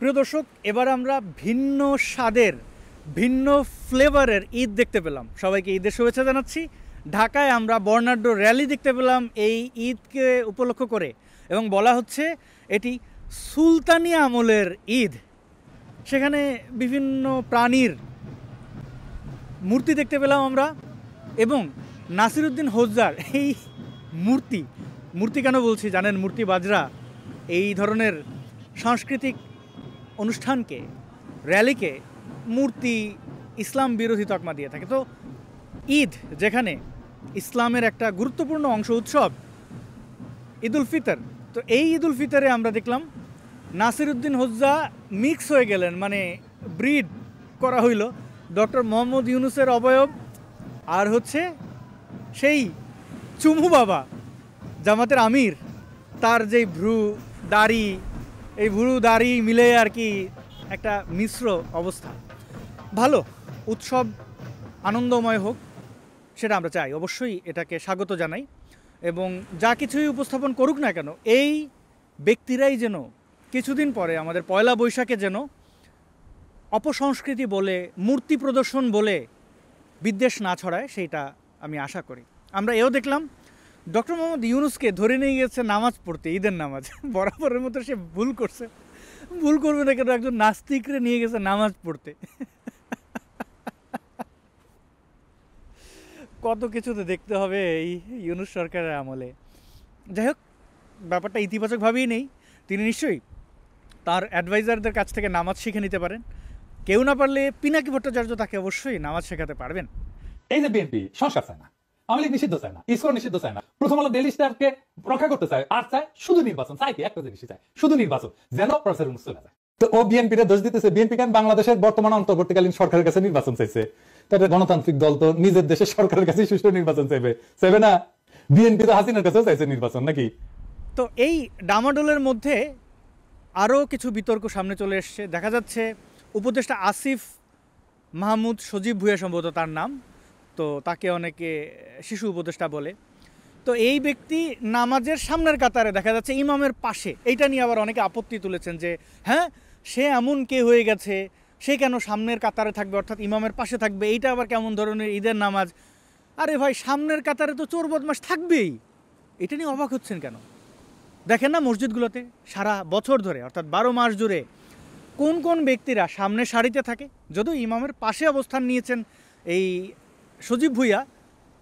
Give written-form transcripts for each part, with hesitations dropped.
প্রিয় দর্শক, এবার আমরা ভিন্ন স্বাদের ভিন্ন ফ্লেভারের ঈদ দেখতে পেলাম। সবাইকে ঈদের শুভেচ্ছা জানাচ্ছি। ঢাকায় আমরা বর্ণাঢ্য র্যালি দেখতে পেলাম এই ঈদকে উপলক্ষ করে, এবং বলা হচ্ছে এটি সুলতানি আমলের ঈদ। সেখানে বিভিন্ন প্রাণীর মূর্তি দেখতে পেলাম আমরা, এবং নাসিরউদ্দিন হোজ্জার এই মূর্তি কেন বলছি জানেন? মূর্তি বাজরা এই ধরনের সাংস্কৃতিক অনুষ্ঠানকে, র্যালিকে মূর্তি ইসলাম বিরোধী তকমা দিয়ে থাকে। তো ঈদ, যেখানে ইসলামের একটা গুরুত্বপূর্ণ অংশ উৎসব ঈদ উল ফিতর, তো এই ঈদ উল ফিতরে আমরা দেখলাম নাসিরউদ্দিন হোজ্জা মিক্স হয়ে গেলেন, মানে ব্রিড করা হইল ডক্টর মোহাম্মদ ইউনুসের অবয়ব আর হচ্ছে সেই চুমু বাবা জামাতের আমির, তার যেই ভ্রু দাড়ি মিলে আর কি একটা মিশ্র অবস্থা। ভালো উৎসব আনন্দময় হোক, সেটা আমরা চাই, অবশ্যই এটাকে স্বাগত জানাই। এবং যা কিছুই উপস্থাপন করুক না কেন, এই ব্যক্তিরাই যেন কিছুদিন পরে আমাদের পয়লা বৈশাখে যেন অপসংস্কৃতি বলে, মূর্তি প্রদর্শন বলে বিদ্বেষ না ছড়ায়, সেইটা আমি আশা করি। আমরা এও দেখলাম ডক্টর মোহাম্মদ ইউনুসকে ধরে নিয়ে গেছে নামাজ পড়তে, ঈদের নামাজ। বরাবরের মতো সে ভুল করবে না কেন, একজন নাস্তিকরে নিয়ে গেছে নামাজ পড়তে। কত কিছু তো দেখতে হবে এই ইউনুস সরকারের আমলে। যাই হোক, ব্যাপারটা ইতিবাচকভাবেই নেই। তিনি নিশ্চয়ই তার অ্যাডভাইজারদের কাছ থেকে নামাজ শিখে নিতে পারেন। কেউ না পারলে পিনাকি ভট্টাচার্য তাকে অবশ্যই নামাজ শেখাতে পারবেন। এই যে বিএনপি সংস্কার চায় না, আওয়ামী লীগ নিষিদ্ধ চায় না, ইসকন নিষিদ্ধ চায় না, প্রথম আলো ডেইলি স্টারকে রক্ষা করতে চায়, আর চায় শুধু নির্বাচন। চায় কি? একটা জিনিসই চায়, শুধু নির্বাচন, যেন প্রফেসর ইউনূস চলে যায়। তো ও বিএনপির দোষ দিতেছে। বিএনপি কেন বাংলাদেশের বর্তমান অন্তর্বর্তীকালীন সরকারের কাছে নির্বাচন চাইছে? তাদের গণতান্ত্রিক দল তো নিজের দেশের সরকারের কাছে সুষ্ঠু নির্বাচন চাইবে না? বিএনপি তো হাসিনার কাছেও চাইছে নির্বাচন, নাকি? তো এই ডামাডোলের মধ্যে আরও কিছু বিতর্ক সামনে চলে এসছে। দেখা যাচ্ছে উপদেষ্টা আসিফ মাহমুদ সজীব ভুঁইয়া সম্ভবত তার নাম, তো তাকে অনেকে শিশু উপদেষ্টা বলে। তো এই ব্যক্তি নামাজের সামনের কাতারে দেখা যাচ্ছে ইমামের পাশে। এইটা নিয়ে আবার অনেকে আপত্তি তুলেছেন যে হ্যাঁ, সে এমন কে হয়ে গেছে, সে কেন সামনের কাতারে থাকবে, অর্থাৎ ইমামের পাশে থাকবে? এইটা আবার কেমন ধরনের ঈদের নামাজ? আরে ভাই, সামনের কাতারে তো চোর বদমাশ থাকবেই, এটা নিয়ে অবাক হচ্ছেন কেন? দেখেন না মসজিদগুলোতে সারা বছর ধরে, অর্থাৎ 12 মাস জুড়ে কোন কোন ব্যক্তিরা সামনের সারিতে থাকে। যদিও ইমামের পাশে অবস্থান নিয়েছেন এই সজীব ভুঁইয়া,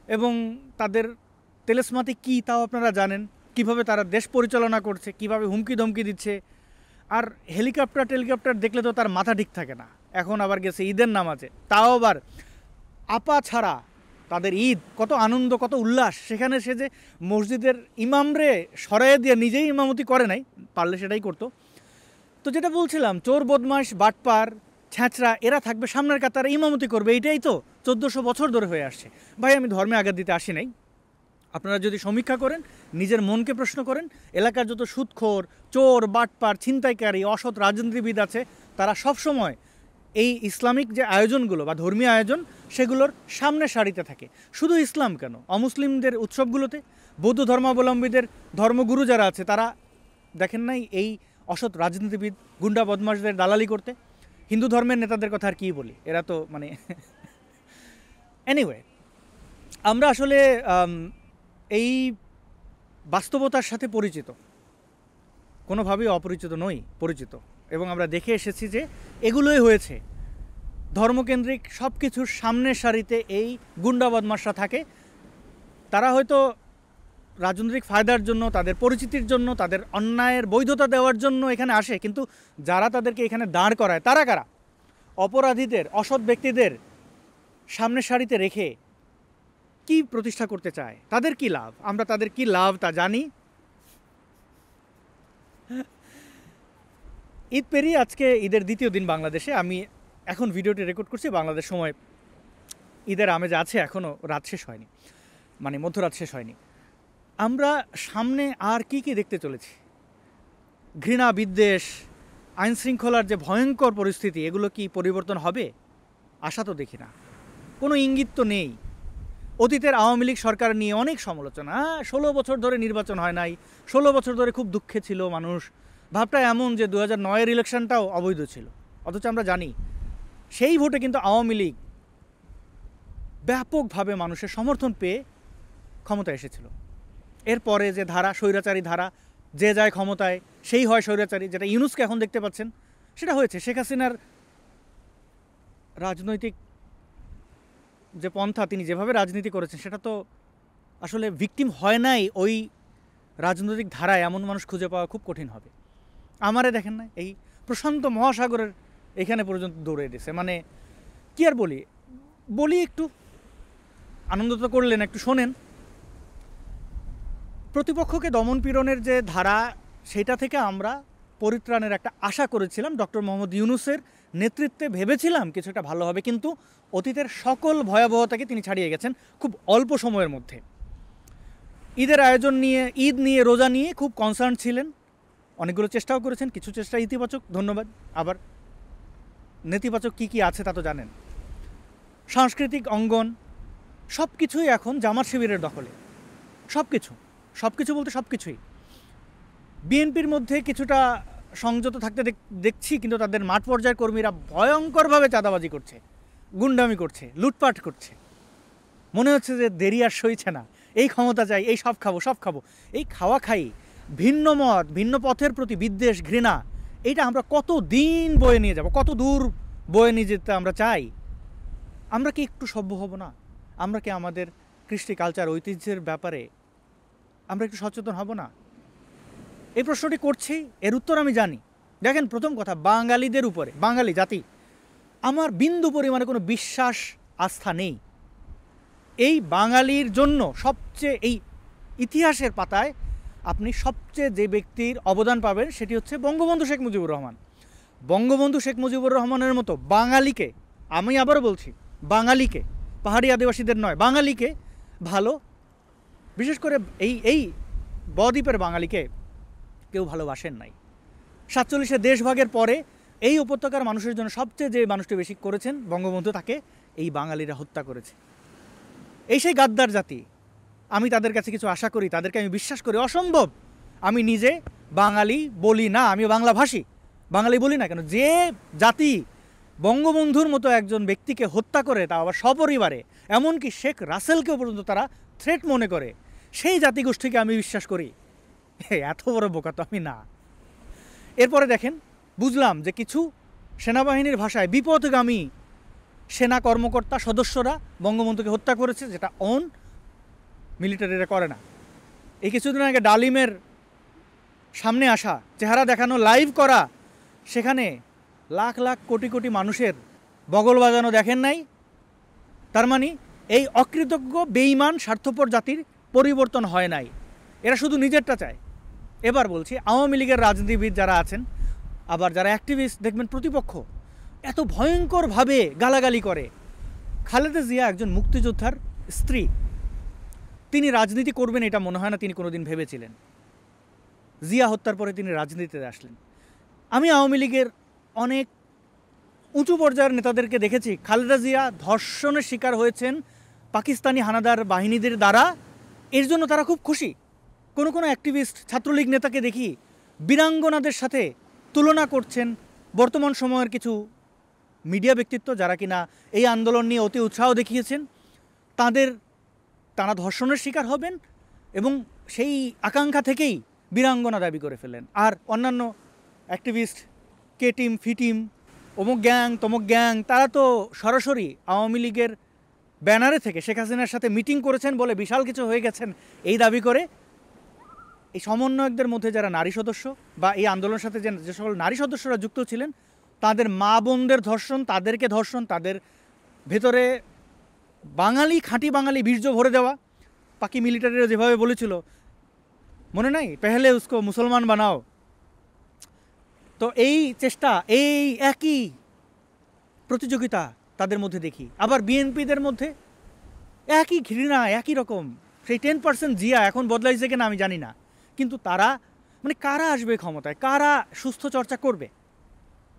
এবং তাদের তেলেসমাতি কী তাও আপনারা জানেন, কিভাবে তারা দেশ পরিচালনা করছে, কিভাবে হুমকি ধমকি দিচ্ছে। আর টেলিকপ্টার দেখলে তো তার মাথা ঠিক থাকে না। এখন আবার গেছে ঈদের নামাজে, তাও আবার আপা ছাড়া তাদের ঈদ, কত আনন্দ, কত উল্লাস। সেখানে সে যে মসজিদের ইমামরে সরাইয়ে দিয়ে নিজেই ইমামতি করে নাই, পারলে সেটাই করতো। তো যেটা বলছিলাম, চোর বদমাশ বাটপার ছ্যাঁচড়া এরা থাকবে সামনের কাতারে, ইমামতি করবে। এইটাই তো 1400 বছর ধরে হয়ে আসছে। ভাই, আমি ধর্মে আঘাত দিতে আসি নাই। আপনারা যদি সমীক্ষা করেন, নিজের মনকে প্রশ্ন করেন, এলাকার যত সুদখোর, চোর, বাটপার, ছিনতাইকারী, অসৎ রাজনীতিবিদ আছে, তারা সবসময় এই ইসলামিক যে আয়োজনগুলো বা ধর্মীয় আয়োজন, সেগুলোর সামনে সারিতে থাকে। শুধু ইসলাম কেন, অমুসলিমদের উৎসবগুলোতে বৌদ্ধ ধর্মাবলম্বীদের ধর্মগুরু যারা আছে, তারা দেখেন নাই এই অসৎ রাজনীতিবিদ, গুন্ডা বদমাশদের দালালি করতে? হিন্দু ধর্মের নেতাদের কথা আর কী বলি, এরা তো মানে এনিওয়ে, আমরা আসলে এই বাস্তবতার সাথে পরিচিত, কোনোভাবেই অপরিচিত নই, পরিচিত। এবং আমরা দেখে এসেছি যে এগুলোই হয়েছে। ধর্মকেন্দ্রিক সব কিছুর সামনের সারিতে এই গুন্ডা বদমাশরা থাকে। তারা হয়তো রাজনৈতিক ফায়দার জন্য, তাদের পরিচিতির জন্য, তাদের অন্যায়ের বৈধতা দেওয়ার জন্য এখানে আসে, কিন্তু যারা তাদেরকে এখানে দাঁড় করায় তারা কারা? অপরাধীদের, অসৎ ব্যক্তিদের সামনের সারিতে রেখে কি প্রতিষ্ঠা করতে চায়? তাদের কি লাভ? আমরা তাদের কি লাভ তা জানি। ঈদ পেরিয়ে আজকে ঈদের দ্বিতীয় দিন বাংলাদেশে। আমি এখন ভিডিওটি রেকর্ড করছি বাংলাদেশ সময় ঈদের আমেজ আছে, এখনও রাত শেষ হয়নি, মানে মধ্যরাত শেষ হয়নি। আমরা সামনে আর কি কি দেখতে চলেছি? ঘৃণা, বিদ্বেষ, আইনশৃঙ্খলার যে ভয়ঙ্কর পরিস্থিতি, এগুলো কি পরিবর্তন হবে? আশা তো দেখি না, কোনো ইঙ্গিত তো নেই। অতীতের আওয়ামী লীগ সরকার নিয়ে অনেক সমালোচনা, 16 বছর ধরে নির্বাচন হয় নাই, 16 বছর ধরে খুব দুঃখে ছিল মানুষ, ভাবটা এমন যে 2009-এর ইলেকশনটাও অবৈধ ছিল, অথচ আমরা জানি সেই ভোটে কিন্তু আওয়ামী লীগ ব্যাপকভাবে মানুষের সমর্থন পেয়ে ক্ষমতায় এসেছিল। এরপরে যে ধারা, স্বৈরাচারী ধারা, যে যায় ক্ষমতায় সেই হয় স্বৈরাচারী, যেটা ইউনূসকে এখন দেখতে পাচ্ছেন, সেটা হয়েছে। শেখ হাসিনার রাজনৈতিক যে পন্থা, তিনি যেভাবে রাজনীতি করেছেন, সেটা তো আসলে ভিকটিম হয় নাই ওই রাজনৈতিক ধারায়, এমন মানুষ খুঁজে পাওয়া খুব কঠিন হবে। আমারে দেখেন না, এই প্রশান্ত মহাসাগরের এখানে পর্যন্ত দৌড়ে দিয়েছে। মানে কি আর বলি একটু আনন্দ তো করলেন, একটু শোনেন। প্রতিপক্ষকে দমন পীড়নের যে ধারা, সেটা থেকে আমরা পরিত্রাণের একটা আশা করেছিলাম ডক্টর মোহাম্মদ ইউনূসের নেতৃত্বে, ভেবেছিলাম কিছুটা ভালো হবে, কিন্তু অতীতের সকল ভয়াবহতাকে তিনি ছাড়িয়ে গেছেন খুব অল্প সময়ের মধ্যে। ঈদের আয়োজন নিয়ে, ঈদ নিয়ে, রোজা নিয়ে খুব কনসার্ন ছিলেন, অনেকগুলো চেষ্টাও করেছেন, কিছু চেষ্টা ইতিবাচক, ধন্যবাদ। আবার নেতিবাচক কী কী আছে তা তো জানেন। সাংস্কৃতিক অঙ্গন সব কিছুই এখন জামাত শিবিরের দখলে, সব কিছু বলতে সব কিছুই। বিএনপির মধ্যে কিছুটা সংযত থাকতে দেখছি, কিন্তু তাদের মাঠ পর্যায়ের কর্মীরা ভয়ঙ্করভাবে চাঁদাবাজি করছে, গুন্ডামি করছে, লুটপাট করছে। মনে হচ্ছে যে দেরি আর সইছে না, এই ক্ষমতা চাই, এই সব খাবো। এই খাওয়া খাই, ভিন্ন মত, ভিন্ন পথের প্রতি বিদ্বেষ, ঘৃণা, এইটা আমরা কত দিন বয়ে নিয়ে যাব, কত দূর বয়ে নিয়ে যেতে আমরা চাই। আমরা কি একটু সভ্য হব না? আমরা কি আমাদের কৃষ্টি, কালচার, ঐতিহ্যের ব্যাপারে আমরা একটু সচেতন হব না? এই প্রশ্নটি করছি, এর উত্তর আমি জানি। দেখেন, প্রথম কথা, বাঙালিদের উপরে, বাঙালি জাতি, আমার বিন্দু পরিমাণে কোনো বিশ্বাস, আস্থা নেই। এই বাঙালির জন্য সবচেয়ে, এই ইতিহাসের পাতায় আপনি সবচেয়ে যে ব্যক্তির অবদান পাবেন, সেটি হচ্ছে বঙ্গবন্ধু শেখ মুজিবুর রহমান। বঙ্গবন্ধু শেখ মুজিবুর রহমানের মতো বাঙালিকে, আমি আবারও বলছি, বাঙালিকে, পাহাড়ি আদিবাসীদের নয়, বাঙালিকে ভালো, বিশেষ করে এই বদ্বীপের বাঙালিকে কেউ ভালোবাসেন নাই। 47-এ দেশভাগের পরে এই উপত্যকার মানুষের জন্য সবচেয়ে যে মানুষটি বেশি করেছেন বঙ্গবন্ধু, তাকে এই বাঙালিরা হত্যা করেছে। এই সেই গাদ্দার জাতি। আমি তাদের কাছে কিছু আশা করি, তাদেরকে আমি বিশ্বাস করি, অসম্ভব। আমি নিজে বাঙালি বলি না, আমি বাংলাভাষী, বাঙালি বলি না কেন। যে জাতি বঙ্গবন্ধুর মতো একজন ব্যক্তিকে হত্যা করে, তা আবার সপরিবারে, এমনকি শেখ রাসেলকেও পর্যন্ত তারা থ্রেট মনে করে, সেই জাতিগোষ্ঠীকে আমি বিশ্বাস করি। এত বড় বোকা তো আমি না। এরপরে দেখেন, বুঝলাম যে কিছু সেনাবাহিনীর ভাষায় বিপথগামী সেনা কর্মকর্তা, সদস্যরা বঙ্গবন্ধুকে হত্যা করেছে, যেটা মিলিটারিরা করে না। এই কিছুদিন আগে ডালিমের সামনে আসা, চেহারা দেখানো, লাইভ করা, সেখানে লাখ লাখ কোটি কোটি মানুষের বগল বাজানো দেখেন নাই? তার মানে এই অকৃতজ্ঞ, বেঈমান, স্বার্থপর জাতির পরিবর্তন হয় নাই। এরা শুধু নিজেরটা চায়। এবার বলছি, আওয়ামী লীগের রাজনীতিবিদ যারা আছেন, আবার যারা অ্যাক্টিভিস্ট, দেখবেন প্রতিপক্ষ এত ভয়ঙ্করভাবে গালাগালি করে। খালেদা জিয়া একজন মুক্তিযোদ্ধার স্ত্রী, তিনি রাজনীতি করবেন এটা মনে হয় না তিনি কোনোদিন ভেবেছিলেন। জিয়া হত্যার পরে তিনি রাজনীতিতে আসলেন। আমি আওয়ামী লীগের অনেক উঁচু পর্যায়ের নেতাদেরকে দেখেছি, খালেদা জিয়া ধর্ষণের শিকার হয়েছেন পাকিস্তানি হানাদার বাহিনীদের দ্বারা, এর জন্য তারা খুব খুশি। কোনো অ্যাক্টিভিস্ট, ছাত্রলীগ নেতাকে দেখি বীরাঙ্গনাদের সাথে তুলনা করছেন। বর্তমান সময়ের কিছু মিডিয়া ব্যক্তিত্ব যারা কিনা এই আন্দোলন নিয়ে অতি উৎসাহ দেখিয়েছেন, তারা ধর্ষণের শিকার হবেন এবং সেই আকাঙ্ক্ষা থেকেই বীরাঙ্গনা দাবি করে ফেলেন। আর অন্যান্য অ্যাক্টিভিস্ট, কে টিম, ফি টিম, অমুক গ্যাং, তমুক গ্যাং, তারা তো সরাসরি আওয়ামী লীগের ব্যানারে থেকে শেখ হাসিনার সাথে মিটিং করেছেন বলে বিশাল কিছু হয়ে গেছেন এই দাবি করে। এই সমন্বয়কদের মধ্যে যারা নারী সদস্য বা এই আন্দোলনের সাথে যে সকল নারী সদস্যরা যুক্ত ছিলেন, তাদের মা বোনদের ধর্ষণ, তাদেরকে ধর্ষণ, তাদের ভেতরে বাঙালি, খাঁটি বাঙালি বীর্য ভরে দেওয়া। পাকি মিলিটারিরা যেভাবে বলেছিল, মনে নাই, পেহলে উসকো মুসলমান বানাও। তো এই চেষ্টা, এই একই প্রতিযোগিতা তাদের মধ্যে দেখি। আবার বিএনপিদের মধ্যে একই ঘৃণা, একই রকম। সেই 10% জিয়া এখন বদলাইছে কিনা আমি জানি না, কিন্তু তারা, মানে কারা আসবে ক্ষমতায়, কারা সুস্থ চর্চা করবে?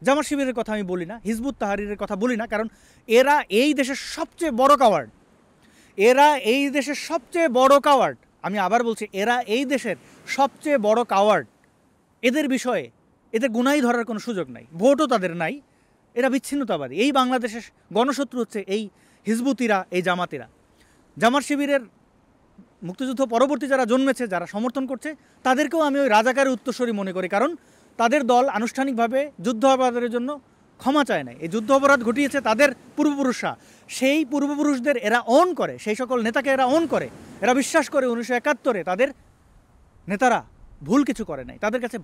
জামাত শিবিরের কথা আমি বলি না, হিজবুত তাহরিরের কথা বলি না, কারণ এরা এই দেশের সবচেয়ে বড় কাওয়ার্ড। আমি আবার বলছি, এরা এই দেশের সবচেয়ে বড় কাওয়ার্ড। এদের বিষয়ে এদের গুনাই ধরার কোনো সুযোগ নাই, ভোটও তাদের নাই, এরা বিচ্ছিন্নতাবাদী। এই বাংলাদেশের গণশত্রু হচ্ছে এই হিজবুতিরা, এই জামাতিরা। জামাত শিবিরের মুক্তিযুদ্ধ পরবর্তী যারা জন্মেছে, যারা সমর্থন করছে, তাদেরকেও আমি ওই রাজাকারের উত্তরসূরি মনে করি, কারণ তাদের দল আনুষ্ঠানিকভাবে যুদ্ধ অপরাধের জন্য ক্ষমা চায় না। এই যুদ্ধ অপরাধ ঘটিয়েছে তাদের পূর্বপুরুষরা, সেই পূর্বপুরুষদের এরা অন করে, সেই সকল নেতাকে এরা অন করে। এরা বিশ্বাস করে 1971 তাদের নেতারা ভুল কিছু করে নাই, তাদের কাছে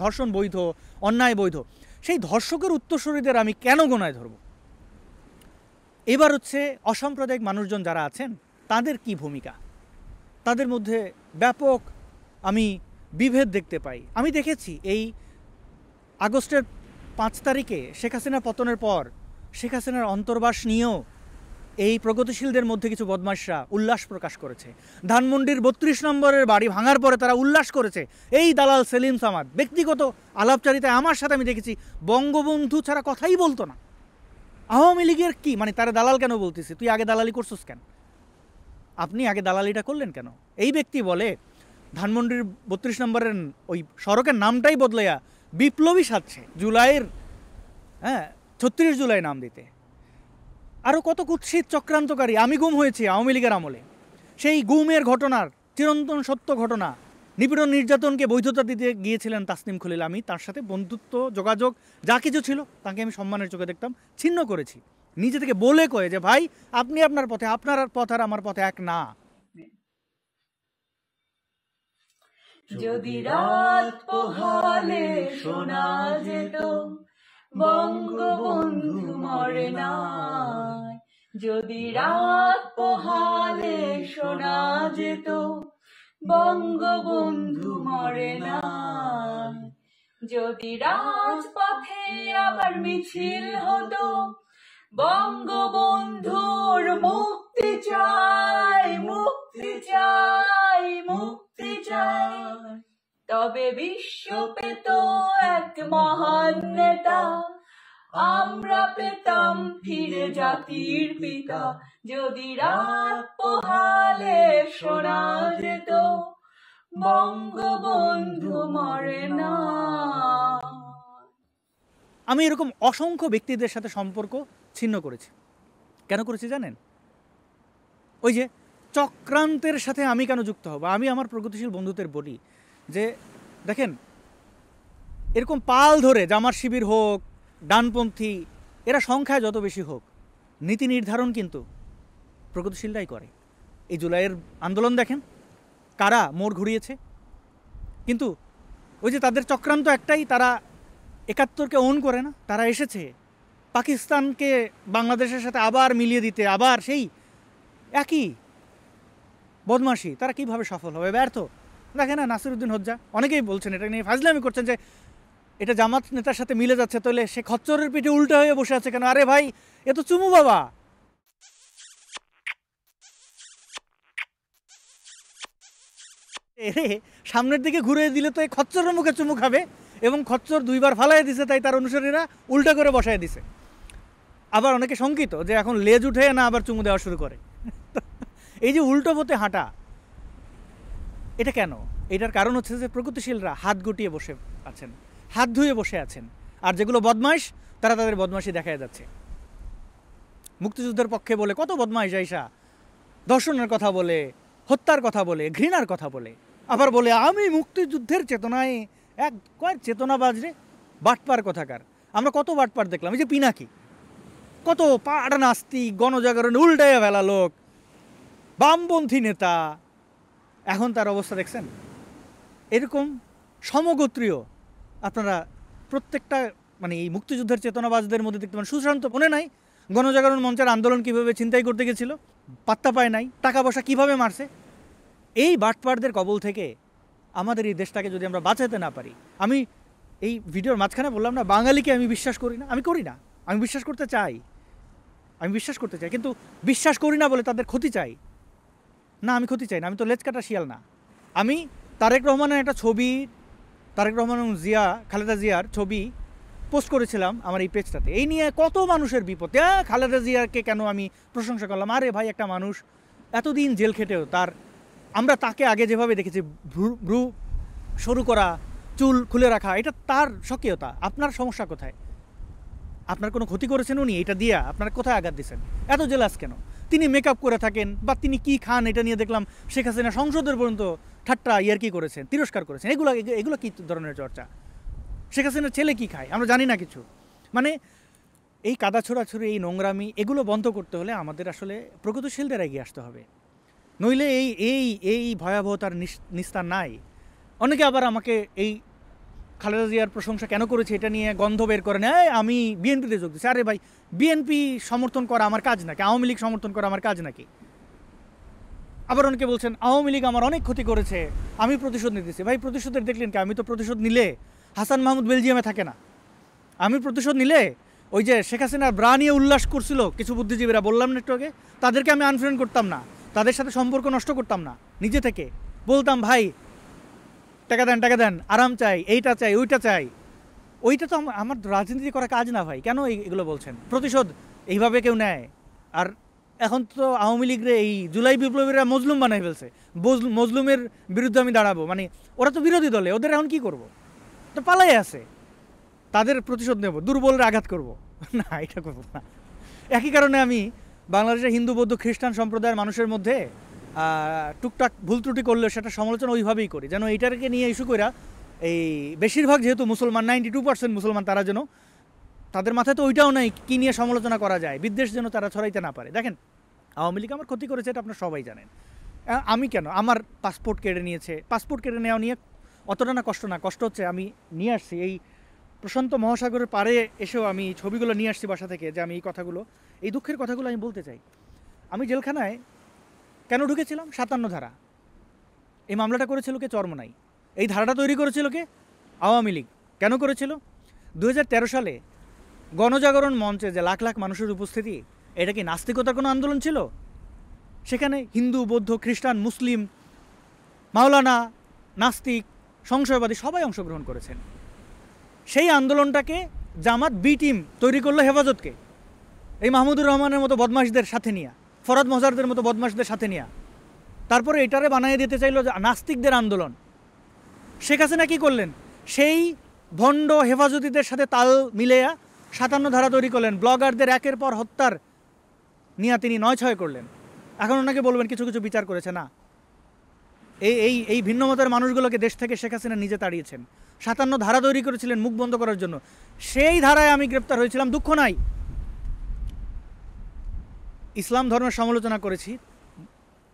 ধর্ষণ বৈধ, অন্যায় বৈধ। সেই ধর্ষকের উত্তরসূরিদের আমি কেন গোনায় ধরব? এবার হচ্ছে অসাম্প্রদায়িক মানুষজন যারা আছেন তাদের কি ভূমিকা, তাদের মধ্যে ব্যাপক আমি বিভেদ দেখতে পাই। আমি দেখেছি এই আগস্টের 5 তারিখে শেখ হাসিনার পতনের পর শেখ হাসিনার অন্তর্বাস নিয়েও এই প্রগতিশীলদের মধ্যে কিছু বদমাশরা উল্লাস প্রকাশ করেছে। ধানমন্ডির 32 নম্বরের বাড়ি ভাঙার পরে তারা উল্লাস করেছে। এই দালাল সেলিম সামাদ ব্যক্তিগত আলাপচারিতায় আমার সাথে আমি দেখেছি বঙ্গবন্ধু ছাড়া কথাই বলতো না। আওয়ামী লীগের কি মানে, তারা দালাল কেন বলতেছি? তুই আগে দালালি করছিস কেন? আপনি আগে দালালিটা করলেন কেন? এই ব্যক্তি বলে ধানমন্ডির 32 নম্বরের ওই সড়কের নামটাই বদলাইয়া বিপ্লবী সাজছে, জুলাইয়ের 36 জুলাই নাম দিতে। আরও কত কুৎসিত চক্রান্তকারী। আমি গুম হয়েছি আওয়ামী লীগের আমলে, সেই গুমের ঘটনার চিরন্তন সত্য ঘটনা, নিপীড়ন নির্যাতনকে বৈধতা দিতে গিয়েছিলেন তাসনিম খলিল। আমি তার সাথে বন্ধুত্ব, যোগাযোগ যা কিছু ছিল তাকে আমি সম্মানের চোখে দেখতাম, ছিন্ন করেছি। নিজে থেকে বলে কয়ে যে ভাই আপনি আপনার পথে, আপনার পথ আর আমার পথে এক না। যদি রাত পোহালে শোনা যেত বঙ্গবন্ধু মরে নাই, যদি রাত পোহালে শোনা যেত বঙ্গবন্ধু মরে নাই, যদি রাজপথে আবার মিছিল হতো বঙ্গবন্ধুর মুক্তি চাই, মুক্তি চাই, মুক্তি চাই, তবে বিশ্ব পেত এক মহান নেতা, আমরা পেতাম ফিরে জাতির পিতা। যদি রাত পোহালে শোনা যেত বঙ্গবন্ধু মরে না। আমি এরকম অসংখ্য ব্যক্তিদের সাথে সম্পর্ক ছিন্ন করেছি। কেন করেছি জানেন? ওই যে চক্রান্তের সাথে আমি কেন যুক্ত হব? আমি আমার প্রগতিশীল বন্ধুদের বলি যে দেখেন, এরকম পাল ধরে জামাত শিবির হোক, ডানপন্থী, এরা সংখ্যায় যত বেশি হোক, নীতি নির্ধারণ কিন্তু প্রগতিশীলরাই করে। এই জুলাইয়ের আন্দোলন দেখেন কারা মোড় ঘুরিয়েছে, কিন্তু ওই যে তাদের চক্রান্ত একটাই, তারা 71কে ওন করে না, তারা এসেছে পাকিস্তানকে বাংলাদেশের সাথে আবার মিলিয়ে দিতে, আবার সেই একই বদমাশি। তারা কিভাবে সফল হবে? ব্যর্থ। দেখে না নাসিরউদ্দিন হোজ্জা, অনেকেই বলছেন এটা নিয়ে ফাজলামি করছেন যে এটা জামাত নেতার সাথে মিলে যাচ্ছে, তাহলে সে খচ্চরের পিঠে উল্টো হয়ে বসে আছে কেন? আরে ভাই, এ তো চুমু বাবা। এরে সামনের দিকে ঘুরে দিলে তো এই খচ্চরের মুখে চুমু খাবে, এবং খচ্চর 2 বার ফালাই দিছে, তাই তার অনুসারীরা উল্টা করে বসায় দিছে। আবার অনেকে শঙ্কিত যে এখন লেজ উঠে না আবার চুমু দেওয়া শুরু করে। এই যে উল্টো পথে হাঁটা, এটা কেন? এটার কারণ হচ্ছে যে প্রগতিশীলরা হাত গুটিয়ে বসে আছেন, হাত ধুয়ে বসে আছেন, আর যেগুলো বদমাইশ তারা তাদের বদমাইশি দেখায় যাচ্ছে। মুক্তিযুদ্ধের পক্ষে বলে কত বদমাইশ আইসা ধর্ষণের কথা বলে, হত্যার কথা বলে, ঘৃণার কথা বলে, আবার বলে আমি মুক্তিযুদ্ধের চেতনায় এক কয়েক চেতনাবাজ রে, বাটপার কথাকার। আমরা কত বাটপার দেখলাম, এই যে পিনাকি, কত পাড়া নাস্তিক, গণজাগরণে উল্টাইয়া ফেলা লোক, বামপন্থী নেতা, এখন তার অবস্থা দেখছেন। এরকম সমগোত্রীয় আপনারা প্রত্যেকটা মানে এই মুক্তিযুদ্ধের চেতনাবাজদের মধ্যে দেখতে পান। সুশান্ত মনে নাই গণজাগরণ মঞ্চের আন্দোলন কিভাবে ছিনতাই করতে গেছিল, পাত্তা পায় নাই, টাকা পয়সা কিভাবে মারছে। এই বাটপারদের কবল থেকে আমাদের এই দেশটাকে যদি আমরা বাঁচাতে না পারি, আমি এই ভিডিওর মাঝখানে বললাম না বাঙালিকে আমি বিশ্বাস করি না, আমি করি না, আমি বিশ্বাস করতে চাই, আমি বিশ্বাস করতে চাই, কিন্তু বিশ্বাস করি না বলে তাদের ক্ষতি চাই না। আমি ক্ষতি চাই না, আমি তো লেজ কাটা শিয়াল না। আমি তারেক রহমানের একটা ছবি, তারেক রহমান এবং খালেদা জিয়ার ছবি পোস্ট করেছিলাম আমার এই পেজটাতে। এই নিয়ে কত মানুষের বিপদ, খালেদা জিয়াকে কেন আমি প্রশংসা করলাম। আরে ভাই, একটা মানুষ এতদিন জেল খেটেও আমরা তাকে আগে যেভাবে দেখেছি, ভ্রু সরু করা, চুল খুলে রাখা, এটা তার স্বকীয়তা। আপনার সমস্যা কোথায়? আপনার কোনো ক্ষতি করেছেন উনি এটা দিয়া? আপনার কোথায় আঘাত দিয়েছেন? এত জেলাস কেন? তিনি মেকআপ করে থাকেন বা তিনি কি খান এটা নিয়ে দেখলাম শেখ হাসিনা সংসদের পর্যন্ত ঠাট্টা ইয়ার্কি করেছেন, তিরস্কার করেছেন। এগুলো কি ধরনের চর্চা? শেখ হাসিনার ছেলে কি খায় আমরা জানি না কিছু। মানে এই কাদা ছোড়াছড়ি, এই নোংরামি, এগুলো বন্ধ করতে হলে আমাদের আসলে প্রগতিশীলদের এগিয়ে আসতে হবে, নইলে এই এই এই ভয়াবহতার নিস্তার নাই। অনেকে আবার আমাকে এই খালেদা জিয়ার প্রশংসা কেন করেছে এটা নিয়ে গন্ধ বের করে নেয়, আমি বিএনপিতে যোগ দিচ্ছি। আরে ভাই, বিএনপি সমর্থন করা আমার কাজ নাকি? আওয়ামী লীগ সমর্থন করা আমার কাজ নাকি? আবার অনেকে বলছেন আওয়ামী লীগ আমার অনেক ক্ষতি করেছে, আমি প্রতিশোধ নিতেছি। ভাই, প্রতিশোধের দেখলেন কি? আমি তো প্রতিশোধ নিলে হাসান মাহমুদ বেলজিয়ামে থাকে না। আমি প্রতিশোধ নিলে ওই যে শেখ হাসিনার ব্রা নিয়ে উল্লাস করছিল কিছু বুদ্ধিজীবীরা, বললাম না একটু আগে, তাদেরকে আমি আনফ্রেন্ড করতাম না, তাদের সাথে সম্পর্ক নষ্ট করতাম না, নিজে থেকে বলতাম ভাই টাকা দেন, আরাম চাই, এইটা চাই, ওইটা চাই। ওইটা তো আমার রাজনীতি করা কাজ না ভাই। কেন এগুলো বলছেন? প্রতিশোধ এইভাবে কেউ নেয়? আর এখন তো আওয়ামী লীগরে এই জুলাই বিপ্লবীরা মজলুম বানাই ফেলছে। মজলুমের বিরুদ্ধে আমি দাঁড়াবো, মানে ওরা তো বিরোধী দলে, ওদের এখন কি করব? তো পালাই আছে, তাদের প্রতিশোধ নেব, দুর্বলের আঘাত করব না, এটা করবো না। একই কারণে আমি বাংলাদেশের হিন্দু বৌদ্ধ খ্রিস্টান সম্প্রদায়ের মানুষের মধ্যে টুকটাক ভুল ত্রুটি করলে সেটা সমালোচনা ওইভাবেই করি, যেন এইটাকে নিয়ে ইস্যু কইরা এই বেশিরভাগ যেহেতু মুসলমান, 92% মুসলমান, তারা যেন তাদের মাথায় তো ওইটাও নাই কী নিয়ে সমালোচনা করা যায়, বিদ্বেষ যেন তারা ছড়াইতে না পারে। দেখেন, আওয়ামী লীগ আমার ক্ষতি করেছে, এটা আপনারা সবাই জানেন। আমি কেন? আমার পাসপোর্ট কেড়ে নিয়েছে, পাসপোর্ট কেড়ে নেওয়া নিয়ে অতটা না কষ্ট, কষ্ট হচ্ছে আমি নিয়ে আসছি এই প্রশান্ত মহাসাগরের পাড়ে এসেও আমি ছবিগুলো নিয়ে আসছি বাসা থেকে, যে আমি এই কথাগুলো, এই দুঃখের কথাগুলো আমি বলতে চাই। আমি জেলখানায় কেন ঢুকেছিলাম? 57 ধারা। এই মামলাটা করেছিল কে? চরমোনাই। এই ধারাটা তৈরি করেছিল কে? আওয়ামী লীগ। কেন করেছিল? 2013 সালে গণজাগরণ মঞ্চে যে লাখ লাখ মানুষের উপস্থিতি, এটা কি নাস্তিকতার কোনো আন্দোলন ছিল? সেখানে হিন্দু, বৌদ্ধ, খ্রিস্টান, মুসলিম, মাওলানা, নাস্তিক, সংশয়বাদী সবাই অংশগ্রহণ করেছেন। সেই আন্দোলনটাকে জামাত বি টিম তৈরি করলো হেফাজতকে, এই মাহমুদুর রহমানের মতো বদমাশদের সাথে নিয়ে, ফরাদ মজারদের মতো বদমাশদের সাথে নিয়ে। তারপরে এটারে বানিয়ে দিতে চাইলো যে নাস্তিকদের আন্দোলন। শেখ হাসিনা কী করলেন? সেই ভণ্ড হেফাজতিদের সাথে তাল মিলেয়া 57 ধারা তৈরি করলেন, ব্লগারদের একের পর হত্যার নিয়ে তিনি 9-6 করলেন। এখন ওনাকে বলবেন কিছু কিছু বিচার করেছে না। এই ভিন্নমতের মানুষগুলোকে দেশ থেকে শেখ হাসিনা নিজে তাড়িয়েছেন। 57 ধারা তৈরি করেছিলেন মুখ বন্ধ করার জন্য। সেই ধারায় আমি গ্রেপ্তার হয়েছিলাম, দুঃখ নাই। ইসলাম ধর্মের সমালোচনা করেছি,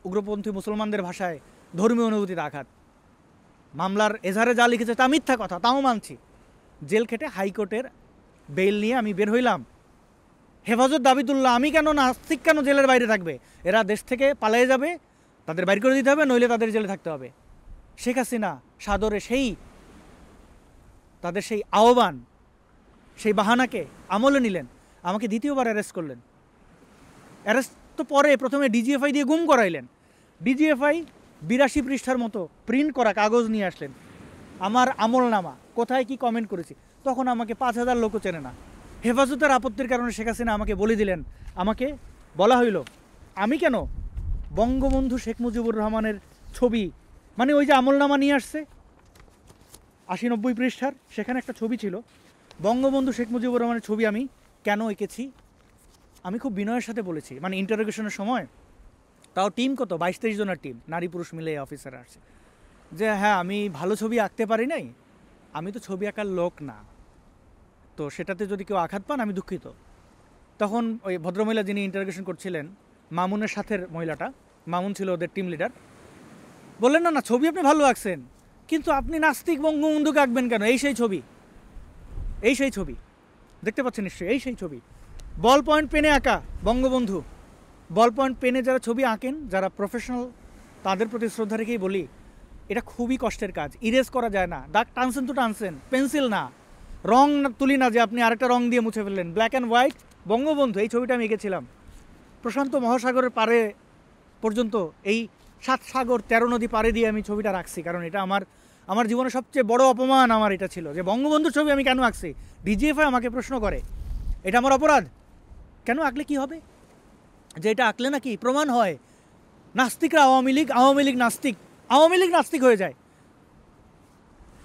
উগ্রপন্থী মুসলমানদের ভাষায় ধর্মীয় অনুভূতিতে আঘাত। মামলার এজাহারে যা লিখেছে তা মিথ্যা কথা, তাও মানছি। জেল খেটে হাইকোর্টের বেল নিয়ে আমি বের হইলাম। হেফাজত দাবি তুললাম, আমি কেন, নাস্তিক কেন জেলের বাইরে থাকবে? এরা দেশ থেকে পালিয়ে যাবে, তাদের বাইর করে দিতে হবে, নইলে তাদের জেলে থাকতে হবে। শেখ হাসিনা সাদরে তাদের সেই আহ্বান, সেই বাহানাকে আমলে নিলেন, আমাকে দ্বিতীয়বার অ্যারেস্ট করলেন। অ্যারেস্ট তো পরে, প্রথমে ডিজিএফআই দিয়ে গুম করাইলেন। ডিজিএফআই 82 পৃষ্ঠার মতো প্রিন্ট করা কাগজ নিয়ে আসলেন, আমার আমলনামা, কোথায় কি কমেন্ট করেছি। তখন আমাকে 5000 লোকও চেনে না। হেফাজতের আপত্তির কারণে শেখ হাসিনা আমাকে বলে দিলেন, আমাকে বলা হইল আমি কেন বঙ্গবন্ধু শেখ মুজিবুর রহমানের ছবি, মানে ওই যে আমলনামা নিয়ে আসছে 80-90 পৃষ্ঠার, সেখানে একটা ছবি ছিল, বঙ্গবন্ধু শেখ মুজিবুর রহমানের ছবি আমি কেন এঁকেছি। আমি খুব বিনয়ের সাথে বলেছি, মানে ইন্টারোগেশনের সময়, তাও টিম কত, 22-23 জনের টিম, নারী পুরুষ মিলে অফিসার আসছে, যে হ্যাঁ আমি ভালো ছবি আঁকতে পারি নাই, আমি তো ছবি আঁকার লোক না, তো সেটাতে যদি কেউ আঘাত পান আমি দুঃখিত। তখন ওই ভদ্রমহিলা যিনি ইন্টারোগেশন করছিলেন, মামুনের সাথের মহিলাটা, মামুন ছিল ওদের টিম লিডার, বললেন না ছবি আপনি ভালো আঁকছেন, কিন্তু আপনি নাস্তিক বঙ্গবন্ধুকে আঁকবেন কেন? এই সেই ছবি দেখতে পাচ্ছেন নিশ্চয়ই, এই সেই ছবি, বল পয়েন্ট পেনে আঁকা বঙ্গবন্ধু। বল পয়েন্ট পেনে যারা ছবি আঁকেন, যারা প্রফেশনাল, তাদের প্রতি শ্রদ্ধা রেখেই বলি, এটা খুবই কষ্টের কাজ, ইরেজ করা যায় না। দাগ টানছেন তো টানছেন, পেন্সিল না, রং তুলি না যে আপনি আরেকটা রং দিয়ে মুছে ফেললেন। ব্ল্যাক অ্যান্ড হোয়াইট বঙ্গবন্ধু, এই ছবিটা আমি এঁকেছিলাম। প্রশান্ত মহাসাগরের পারে পর্যন্ত, এই 7 সাগর 13 নদী পাড়ে দিয়ে আমি ছবিটা রাখছি, কারণ এটা আমার জীবনের সবচেয়ে বড় অপমান আমার এটা ছিল, যে বঙ্গবন্ধুর ছবি আমি কেন আঁকছি। ডিজিএফআই আমাকে প্রশ্ন করে, এটা আমার অপরাধ? কেন আঁকলে কি হবে? যে এটা আঁকলে নাকি প্রমাণ হয় নাস্তিকরা আওয়ামী লীগ, আওয়ামী লীগ নাস্তিক, আওয়ামী লীগ নাস্তিক হয়ে যায়।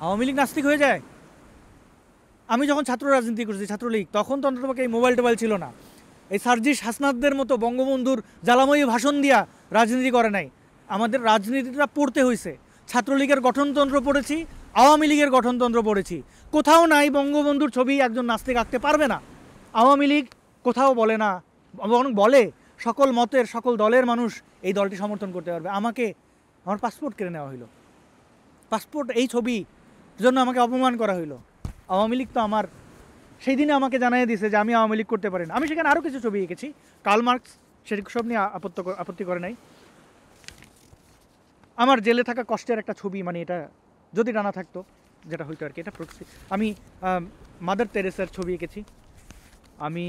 আওয়ামী লীগ নাস্তিক হয়ে যায়? আমি যখন ছাত্র রাজনীতি করছি, ছাত্রলীগ, তখন তো অন্ততপক্ষে এই মোবাইল টোবাইল ছিল না। এই সার্জিস হাসনাতদের মতো বঙ্গবন্ধুর জ্বালাময়ী ভাষণ দিয়া রাজনীতি করে নাই। আমাদের রাজনীতিটা পড়তে হয়েছে। ছাত্রলীগের গঠনতন্ত্র পড়েছি, আওয়ামী লীগের গঠনতন্ত্র পড়েছি। কোথাও নাই বঙ্গবন্ধুর ছবি একজন নাস্তিক আঁকতে পারবে না। আওয়ামী লীগ কোথাও বলে না, বরং বলে সকল মতের সকল দলের মানুষ এই দলটি সমর্থন করতে পারবে। আমাকে আমার পাসপোর্ট কেড়ে নেওয়া হইলো, পাসপোর্ট এই ছবি জন্য আমাকে অপমান করা হইলো। আওয়ামী লীগ তো আমার সেই দিনে আমাকে জানিয়ে দিয়েছে যে আমি আওয়ামী লীগ করতে পারি না। আমি সেখানে আরও কিছু ছবি এঁকেছি, কার্ল মার্কস সব নিয়ে আপত্তি করে নাই। আমার জেলে থাকা কষ্টের একটা ছবি, মানে এটা যদি ডানা থাকতো যেটা হইতো আর কি, এটা প্রক্সি। আমি মাদার তেরেসার ছবি এঁকেছি। আমি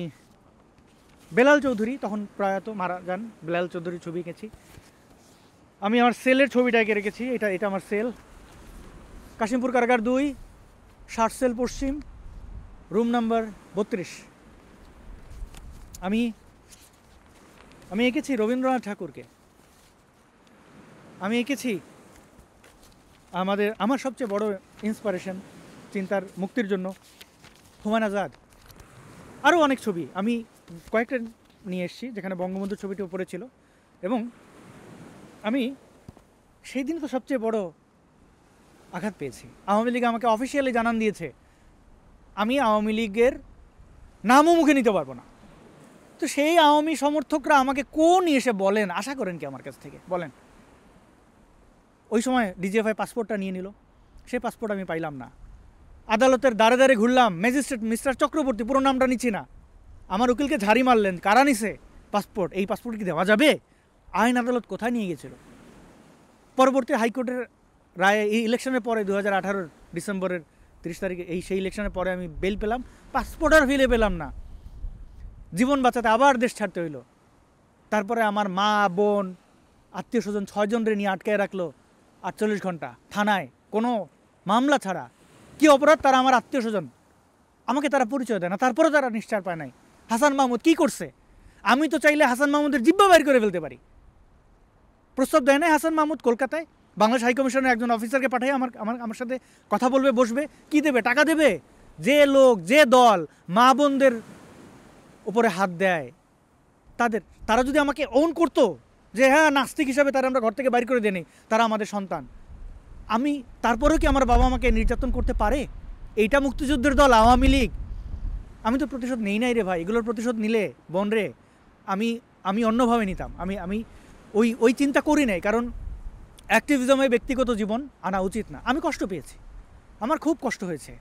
বেলাল চৌধুরী, তখন প্রয়াত, মারা যান, বেলাল চৌধুরীর ছবি এঁকেছি। আমি আমার সেলের ছবিটা এঁকে রেখেছি, এটা আমার সেল, কাশিমপুর কারাগার 2, 60 সেল পশ্চিম, রুম নাম্বার 32। আমি এঁকেছি রবীন্দ্রনাথ ঠাকুরকে। আমি এঁকেছি আমার সবচেয়ে বড় ইন্সপিরেশন চিন্তার মুক্তির জন্য হুমায়ুন আজাদ। আরও অনেক ছবি আমি কয়েকটা নিয়ে এসেছি যেখানে বঙ্গবন্ধুর ছবিটি উপরে ছিল। এবং আমি সেই দিন তো সবচেয়ে বড় আঘাত পেয়েছি। আওয়ামী লীগ আমাকে অফিসিয়ালি জানান দিয়েছে আমি আওয়ামী লীগের নামও মুখে নিতে পারবো না। তো সেই আওয়ামী সমর্থকরা আমাকে কোন এসে বলেন, আশা করেন কি আমার কাছ থেকে বলেন? ওই সময় ডিজিএফআই পাসপোর্টটা নিয়ে নিল, সেই পাসপোর্ট আমি পাইলাম না। আদালতের দ্বারে দ্বারে ঘুরলাম, ম্যাজিস্ট্রেট মিস্টার চক্রবর্তী, পুরো নামটা নিচ্ছি না, আমার উকিলকে ঝাড়ি মারলেন, কারা নিছে পাসপোর্ট, এই পাসপোর্ট কি দেওয়া যাবে? আইন আদালত কোথায় নিয়ে গেছিল? পরবর্তী হাইকোর্টের রায়ে এই ইলেকশনের পরে 2018 ডিসেম্বরের 30 তারিখে সেই ইলেকশনের পরে আমি বেল পেলাম, পাসপোর্ট আর ফিরে পেলাম না। জীবন বাঁচাতে আবার দেশ ছাড়তে হইলো। তারপরে আমার মা, বোন, আত্মীয় স্বজন 6 জনরে নিয়ে আটকায় রাখলো 48 ঘন্টা থানায়, কোনো মামলা ছাড়া। কি অপরাধ? তারা আমার আত্মীয় স্বজন, আমাকে তারা পরিচয় দেয় না, তারপরে তারা নিশ্চয় পায় নাই। হাসান মাহমুদ কি করছে? আমি তো চাইলে হাসান মাহমুদের জিব্বা বাইর করে ফেলতে পারি। প্রস্তাব দেয় নাই হাসান মাহমুদ কলকাতায় বাংলাদেশ হাইকমিশনের একজন অফিসারকে পাঠিয়ে আমার সাথে কথা বলবে, বসবে, কি দেবে? টাকা দেবে। যে লোক, যে দল মা বোনদের উপরে হাত দেয়, তারা যদি আমাকে ওন করতো যে হ্যাঁ নাস্তিক হিসাবে তারা আমরা ঘর থেকে বাইর করে দেনি, তারা আমাদের সন্তান, আমি তারপরেও কি আমার বাবা আমাকে নির্যাতন করতে পারে? এইটা মুক্তিযুদ্ধের দল আওয়ামী লীগ। আমি তো প্রতিশোধ নেই নাই রে ভাই, এগুলোর প্রতিশোধ নিলে বোন রে আমি অন্যভাবে নিতাম। আমি ওই চিন্তা করি নাই, কারণ অ্যাক্টিভিজমে ব্যক্তিগত জীবন আনা উচিত না। আমি কষ্ট পেয়েছি, আমার খুব কষ্ট হয়েছে।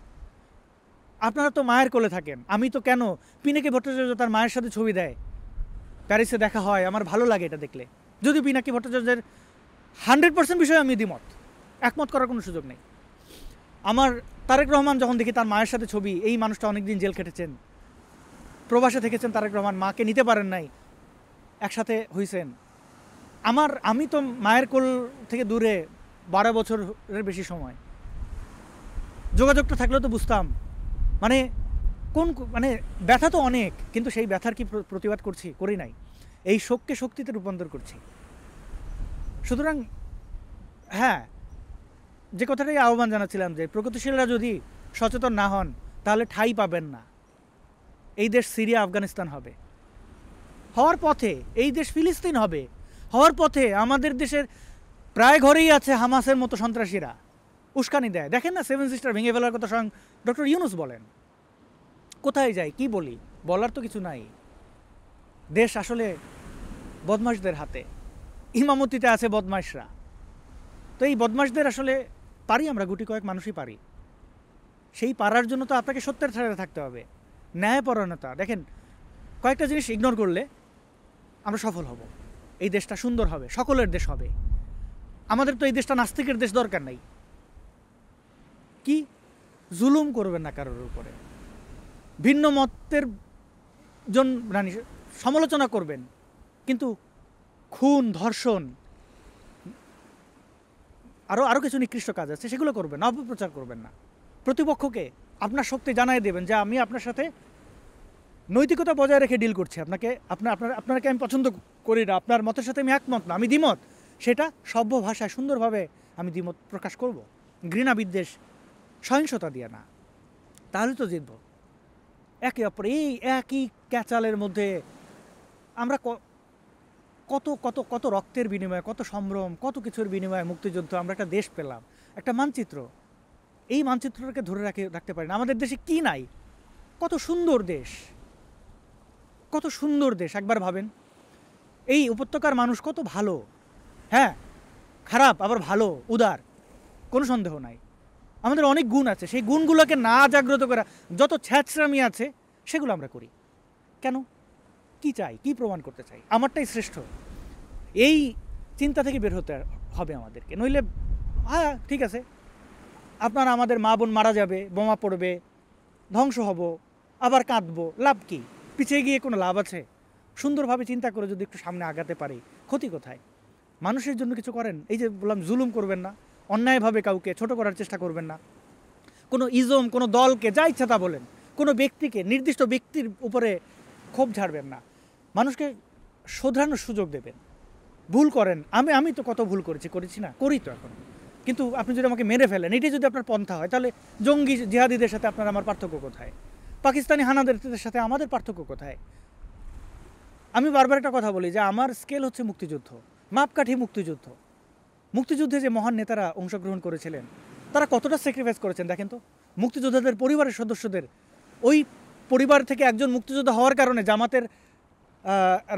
আপনারা তো মায়ের কোলে থাকেন, আমি তো কেন? পিনাকি ভট্টাচার্য তার মায়ের সাথে ছবি দেয়, প্যারিসে দেখা হয়, আমার ভালো লাগে এটা দেখলে। যদি পিনাকি ভট্টাচার্যের 100% বিষয়ে আমি একমত করার কোনো সুযোগ নেই। আমার তারেক রহমান যখন দেখি তার মায়ের সাথে ছবি, এই মানুষটা অনেকদিন জেল কেটেছেন, প্রবাসে থেকেছেন তারেক রহমান, মাকে নিতে পারেন নাই, একসাথে হইছেন। আমি তো মায়ের কোল থেকে দূরে 12 বছরের বেশি সময়, যোগাযোগটা থাকলেও তো বুঝতাম। মানে ব্যথা তো অনেক, কিন্তু সেই ব্যথার কি প্রতিবাদ করি নাই। এই শোককে শক্তিতে রূপান্তর করছি। সুতরাং হ্যাঁ, যে কথাটাই আহ্বান জানাচ্ছিলাম যে প্রগতিশীলরা যদি সচেতন না হন তাহলে ঠাঁই পাবেন না। এই দেশ সিরিয়া, আফগানিস্তান হবে, হওয়ার পথে এই দেশ ফিলিস্তিন হবে, হওয়ার পথে। আমাদের দেশের প্রায় ঘরেই আছে হামাসের মতো সন্ত্রাসীরা, উস্কানি দেয়। দেখেন না 7 সিস্টার ভেঙে ফেলার কথা স্বয়ং ডক্টর ইউনুস বলেন। কোথায় যাই, কি বলি, বলার তো কিছু নাই। দেশ আসলে বদমাশদের হাতে, ইমামতিতে আছে বদমাশরা। তো এই বদমাশদের আসলে পারি আমরা, গুটি কয়েক মানুষই পারি। সেই পারার জন্য তো আপনাকে সত্যের ধারে থাকতে হবে, ন্যায়পরায়ণতা। দেখেন, কয়েকটা জিনিস ইগনোর করলে আমরা সফল হব, এই দেশটা সুন্দর হবে, সকলের দেশ হবে। আমাদের তো এই দেশটা নাস্তিকের দেশ দরকার নাই। কি জুলুম করবেন না কারোর উপরে, ভিন্ন মতের সমালোচনা করবেন, কিন্তু খুন, ধর্ষণ, আরও কিছু নিকৃষ্ট কাজ আছে, সেগুলো করবেন না, অপপ্রচার করবেন না। প্রতিপক্ষকে আপনার শক্তি জানাই দেবেন যে আমি আপনার সাথে নৈতিকতা বজায় রেখে ডিল করছি। আপনাকে আমি পছন্দ করি না, আপনার মতের সাথে আমি একমত না, আমি দ্বিমত। সেটা সভ্য ভাষায় সুন্দরভাবে আমি দ্বিমত প্রকাশ করব। ঘৃণা, বিদ্বেষ সহিংসতা দিয়ে না, তাহলে তো জিতব। একে অপর এই একই ক্যাচালের মধ্যে আমরা কত কত কত রক্তের বিনিময়ে, কত সম্ভ্রম, কত কিছুর বিনিময়ে মুক্তিযুদ্ধ আমরা একটা দেশ পেলাম, একটা মানচিত্র। এই মানচিত্রটাকে ধরে রাখতে পারি না। আমাদের দেশে কি নাই? কত সুন্দর দেশ, কত সুন্দর দেশ, একবার ভাবেন। এই উপত্যকার মানুষ কত ভালো, হ্যাঁ, খারাপ আবার ভালো, উদার, কোনো সন্দেহ নাই। আমাদের অনেক গুণ আছে, সেই গুণগুলোকে না জাগ্রত করা, যত ছ্যাঁচড়ামি আছে সেগুলো আমরা করি কেন? কি চাই, কি প্রমাণ করতে চাই? আমারটাই শ্রেষ্ঠ, এই চিন্তা থেকে বের হতে হবে আমাদেরকে। নইলে হ্যাঁ ঠিক আছে, আপনারা আমাদের মা বোন মারা যাবে, বোমা পড়বে, ধ্বংস হব, আবার কাঁদবো, লাভ কি? পিছিয়ে গিয়ে কোনো লাভ আছে? সুন্দরভাবে চিন্তা করে যদি একটু সামনে আগাতে পারি, ক্ষতি কোথায়? মানুষের জন্য কিছু করেন। এই যে বললাম, জুলুম করবেন না, অন্যায়ভাবে কাউকে ছোট করার চেষ্টা করবেন না, কোনো ইজম, কোনো দলকে যা ইচ্ছা তা বলেন, কোনো ব্যক্তিকে, নির্দিষ্ট ব্যক্তির উপরে ক্ষোভ ঝাড়বেন না, মানুষকে শোধরানোর সুযোগ দেবেন। ভুল করেন, আমি তো কত ভুল করেছি না, করি তো এখন, কিন্তু আপনি যদি আমাকে মেরে ফেলেন, এটাই যদি আপনার পন্থা হয়, তাহলে জঙ্গি জিহাদিদের সাথে আপনার আমার পার্থক্য কোথায়? পাকিস্তানি হানাদের সাথে আমাদের পার্থক্য কোথায়? আমি বারবার একটা কথা বলি যে আমার স্কেল হচ্ছে মুক্তিযুদ্ধ, মাপকাঠি মুক্তিযুদ্ধ। মুক্তিযুদ্ধে যে মহান নেতারা অংশগ্রহণ করেছিলেন, তারা কতটা স্যাক্রিফাইস করেছেন দেখেন তো। মুক্তিযোদ্ধাদের পরিবারের সদস্যদের, ওই পরিবার থেকে একজন মুক্তিযোদ্ধা হওয়ার কারণে জামাতের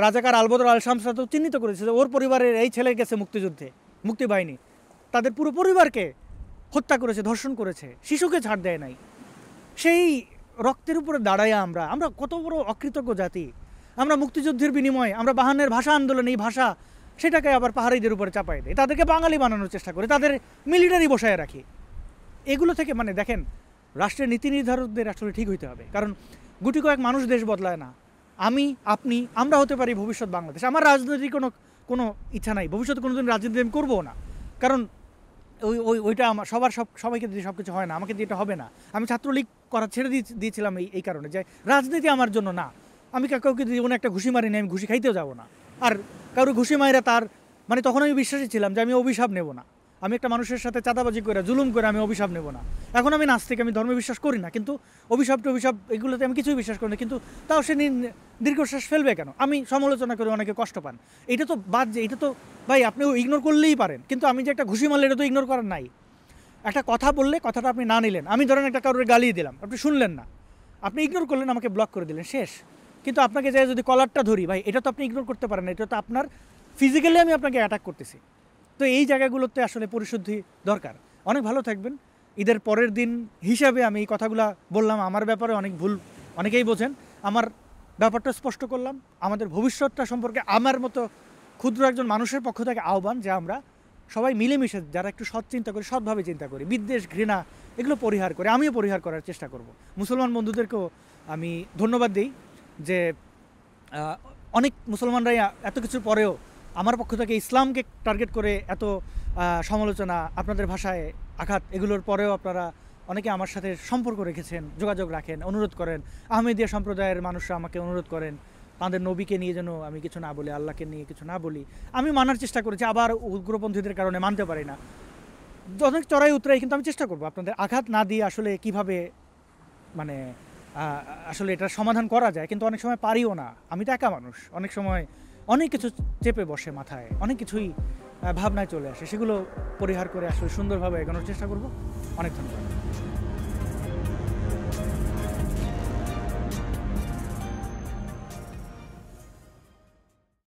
রাজাকার আলবদর আল শামসা তো চিহ্নিত করেছে যে ওর পরিবারের এই ছেলে গেছে মুক্তিযুদ্ধে, মুক্তিবাহিনী। তাদের পুরো পরিবারকে হত্যা করেছে, ধর্ষণ করেছে, শিশুকে ছাড় দেয় নাই। সেই রক্তের উপরে দাঁড়ায় আমরা কত বড় অকৃতজ্ঞ জাতি। আমরা মুক্তিযুদ্ধের বিনিময়ে আমরা বাহান্নের ভাষা আন্দোলন, এই ভাষা সেটাকে আবার পাহাড়িদের উপরে চাপাই দেয়, তাদেরকে বাঙালি বানানোর চেষ্টা করি, তাদের মিলিটারি বসায় রাখি। এগুলো থেকে মানে দেখেন, রাষ্ট্রের নীতি নির্ধারকদের আসলে ঠিক হইতে হবে, কারণ গুটি কয়েক মানুষ দেশ বদলায় না। আমি, আপনি, আমরা হতে পারি ভবিষ্যৎ বাংলাদেশ। আমার রাজনৈতিক কোনো ইচ্ছা নাই, ভবিষ্যতে কোনোদিন রাজনীতি আমি করবো না, কারণ ওইটা আমার সবাইকে দিয়ে সব কিছু হয় না, আমাকে দিয়ে এটা হবে না। আমি ছাত্রলীগ করা ছেড়ে দিয়েছিলাম এই কারণে যে রাজনীতি আমার জন্য না। আমি কাউকে জীবনে একটা ঘুষি মারি না, আমি ঘুষি খাইতেও যাবো না। আর কারো ঘুষি মাইরা তার মানে তখন আমি বিশ্বাসী ছিলাম যে আমি অভিশাপ নেব না। আমি একটা মানুষের সাথে চাঁদাবাজি করে, জুলুম করে আমি অভিশাপ নেব না। এখন আমি নাস্তিক, আমি ধর্মে বিশ্বাস করি না, কিন্তু অভিশাপ এগুলোতে আমি কিছুই বিশ্বাস করি না। কিন্তু তাও সে দীর্ঘশ্বাস ফেলবে কেন? আমি সমালোচনা করে অনেকে কষ্ট পান, এটা তো বাদ যে, এটা তো ভাই আপনি ইগনোর করলেই পারেন, কিন্তু আমি যে একটা ঘুষি মারলে এটা তো ইগনোর করার নাই। একটা কথা বললে কথাটা আপনি না নিলেন, আমি ধরেন একটা কারোর গালিয়ে দিলাম, আপনি শুনলেন না, আপনি ইগনোর করলেন, আমাকে ব্লক করে দিলেন, শেষ। কিন্তু আপনাকে যাই যদি কলারটা ধরি, ভাই এটা তো আপনি ইগনোর করতে পারেন না, এটা তো আপনার ফিজিক্যালি আমি আপনাকে অ্যাটাক করতেছি। তো এই জায়গাগুলোতে আসলে পরিশুদ্ধি দরকার। অনেক ভালো থাকবেন। ঈদের পরের দিন হিসাবে আমি এই কথাগুলো বললাম, আমার ব্যাপারে অনেক ভুল অনেকেই বোঝেন, আমার ব্যাপারটা স্পষ্ট করলাম। আমাদের ভবিষ্যৎটা সম্পর্কে আমার মতো ক্ষুদ্র একজন মানুষের পক্ষ থেকে আহ্বান যে আমরা সবাই মিলেমিশে যারা একটু সৎ চিন্তা করি, সৎভাবে চিন্তা করি, বিদ্বেষ, ঘৃণা এগুলো পরিহার করে, আমিও পরিহার করার চেষ্টা করব। মুসলমান বন্ধুদেরকেও আমি ধন্যবাদ দিই যে অনেক মুসলমানরাই এত কিছুর পরেও আমার পক্ষ থেকে ইসলামকে টার্গেট করে এত সমালোচনা, আপনাদের ভাষায় আঘাত, এগুলোর পরেও আপনারা অনেকে আমার সাথে সম্পর্ক রেখেছেন, যোগাযোগ রাখেন, অনুরোধ করেন। আহমেদিয়া সম্প্রদায়ের মানুষরা আমাকে অনুরোধ করেন তাদের নবীকে নিয়ে যেন আমি কিছু না বলি, আল্লাহকে নিয়ে কিছু না বলি। আমি মানার চেষ্টা করেছি, আবার উগ্রপন্থীদের কারণে মানতে পারি না, অনেক চড়াই উতরাই, কিন্তু আমি চেষ্টা করবো আপনাদের আঘাত না দিয়ে আসলে কিভাবে মানে আসলে এটার সমাধান করা যায়। কিন্তু অনেক সময় পারিও না, আমি তো একা মানুষ, অনেক সময় অনেক কিছু চেপে বসে মাথায়, অনেক কিছুই ভাবনায় চলে আসে, সেগুলো পরিহার করে আসলে সুন্দরভাবে এগোনোর চেষ্টা করব। অনেক ধন্যবাদ।